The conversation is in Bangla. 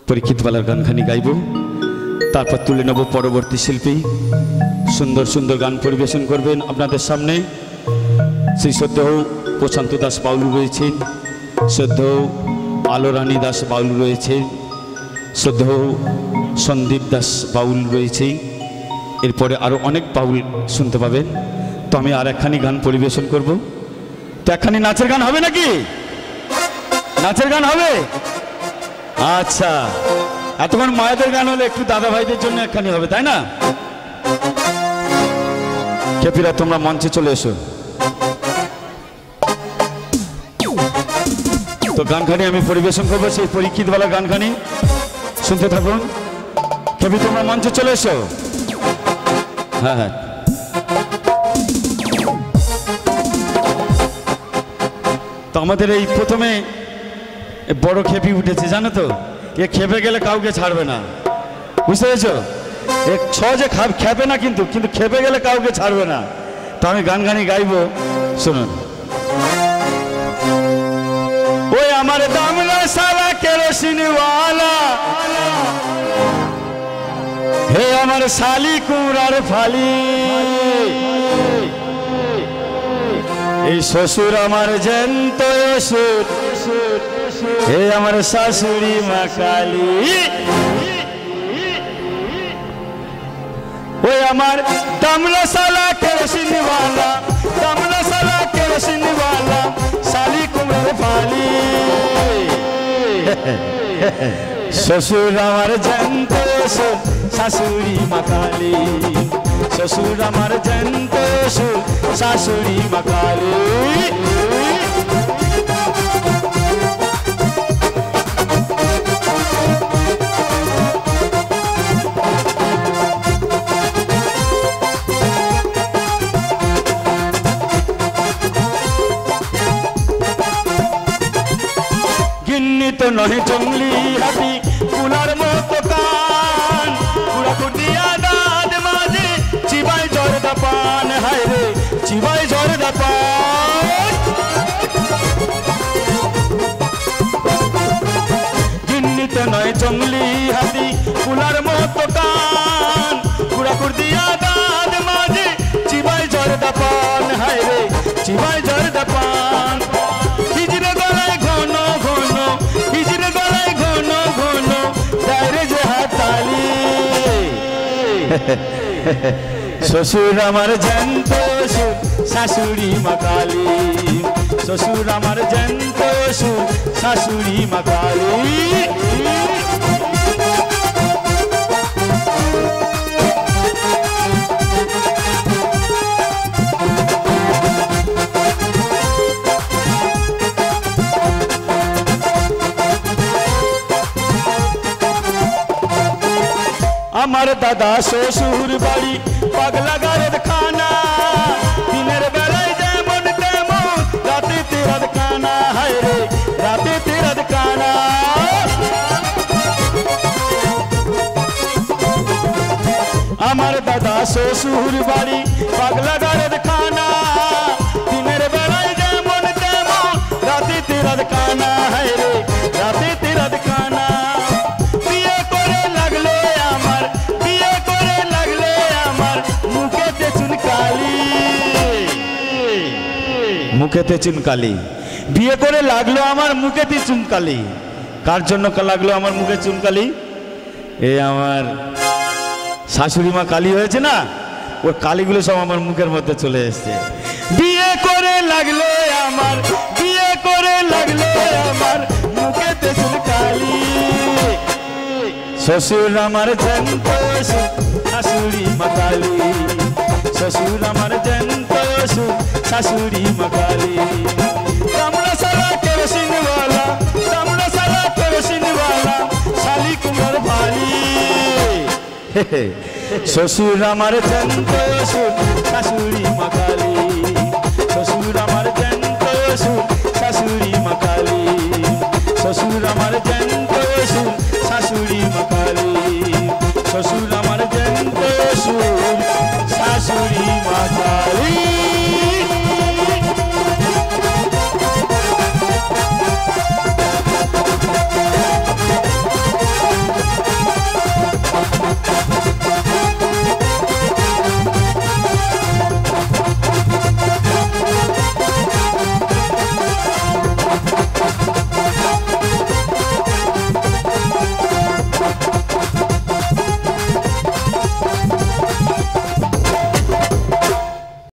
পরীক্ষিত বালার গানখানি গাইব, তারপর তুলে নেব পরবর্তী শিল্পী সুন্দর সুন্দর গান পরিবেশন করবেন আপনাদের সামনে। শ্রী শ্রদ্ধেয় প্রশান্ত দাস বাউল রয়েছেন, শ্রদ্ধেয় আলোরানী দাস বাউল রয়েছেন, শ্রদ্ধেয় সন্দীপ দাস বাউল রয়েছে। এরপরে আরও অনেক বাউল শুনতে পাবেন। তো আমি আর একখানি গান পরিবেশন করব। তো একখানি নাচের গান হবে নাকি? নাচের গান হবে? আচ্ছা, এতক্ষণ মায়েদের গান হলে একটু দাদা ভাইদের জন্য একখানি হবে, তাই না? খেপিরা তোমরা মঞ্চে চলে এসো। তো গানখানি আমি পরিবেশন করবো, সেই পরীক্ষিত বালা গানখানি শুনতে থাকুন। খেপি তোমরা মঞ্চে চলে এসো। হ্যাঁ হ্যাঁ, তো আমাদের এই প্রথমে বড় খেপি উঠেছে, জানো তো? এ খেপে গেলে কাউকে ছাড়বে না, বুঝতে পেরেছো? এ সহজে খেপে না, কিন্তু কিন্তু খেপে গেলে কাউকে ছাড়বে না। তো আমি গানখানি গাইবো, শুনুন। ওই আমার দামলা সারা কেরোসিনওয়ালা, হে আমার শালি কুমড়ার ফালি, এই শ্বশুর আমার জ্যান্ত অসুর, হে আমার শাশুড়ি মা কালী। ওই আমার দামলা সালা কেরোসিনওয়ালা, দামলা সালা কেরোসিনওয়ালা, শালি কুমড়ার ফালি, শ্বশুর আমার জ্যান্ত অসুর, শাশুড়ি মা কালী, শ্বশুর আমার জ্যান্ত অসুর, শাশুড়ি মা কালী। গিন্নি তো নহে জঙ্গলি হাতি, কুলার মতো কান, কুড়া কুটিয়া দাঁত মাঝে চিবাই জর্দা পান, হায় রে চিবাই জর্দা পান। গিন্নি তো নয় জঙ্গলি হাতি, কুলার মতো কান, কুড়া কুটিয়া দাঁত মাঝে চিবাই জর্দা পান, হায় রে চিবাই জর্দা পান। হিজড়ে গলায় ঘন ঘন, হিজড়ে গলায় ঘন ঘন, ডাইরে যে হাততালি, শ্বশুর আমার জ্যান্ত অসুর, শাশুড়ি মা কালী, শ্বশুর আমার জ্যান্ত অসুর, শাশুড়ি মা কালী। আমার দাদা শ্বশুর বাড়ি পাগলা গারদ খানা, দিনের বেলায় যেমন তেমন, রাতে তেরাদ কানা, হায় রে রাতে তেরাদ কানা। আমার দাদা শ্বশুর বাড়ি পাগলা গারদ খানা, দিনের বেলায় যেমন তেমন, রাতে তেরাদ কানা, হায় রে রাতে তেরাদ কানা। বিয়ে করে লাগলো আমার, বিয়ে করে লাগলো আমার, মুখেতে চুনকালি, মুখেতে চুনকালি। বিয়ে করে লাগলো আমার মুখেতে চুনকালি। কার জন্য লাগলো আমার মুখে চুনকালি? এ আমার শাশুড়ি মা কালী হয়েছে না, ওর কালিগুলো সব আমার মুখের মধ্যে চলে এসছে। বিয়ে করে লাগলো আমার, বিয়ে করে লাগলো আমার, মুখেতে চুনকালি, শ্বশুর আমার জ্যান্ত অসুর, শাশুড়ি মা কালী, শ্বশুর আমার জ্যান্ত অসুর, শাশুড়ি মা কালী। দামলা সালা কেরোসিনওয়ালা, দামলা সালা কেরোসিনওয়ালা, শালি কুমড়ার ফালি, শ্বশুর আমার জ্যান্ত অসুর, শাশুড়ি মা কালী, শ্বশুর আমার জ্যান্ত অসুর, শাশুড়ি মা কালী, শ্বশুর আমার জ্যান্ত অসুর, শাশুড়ি মা কালী।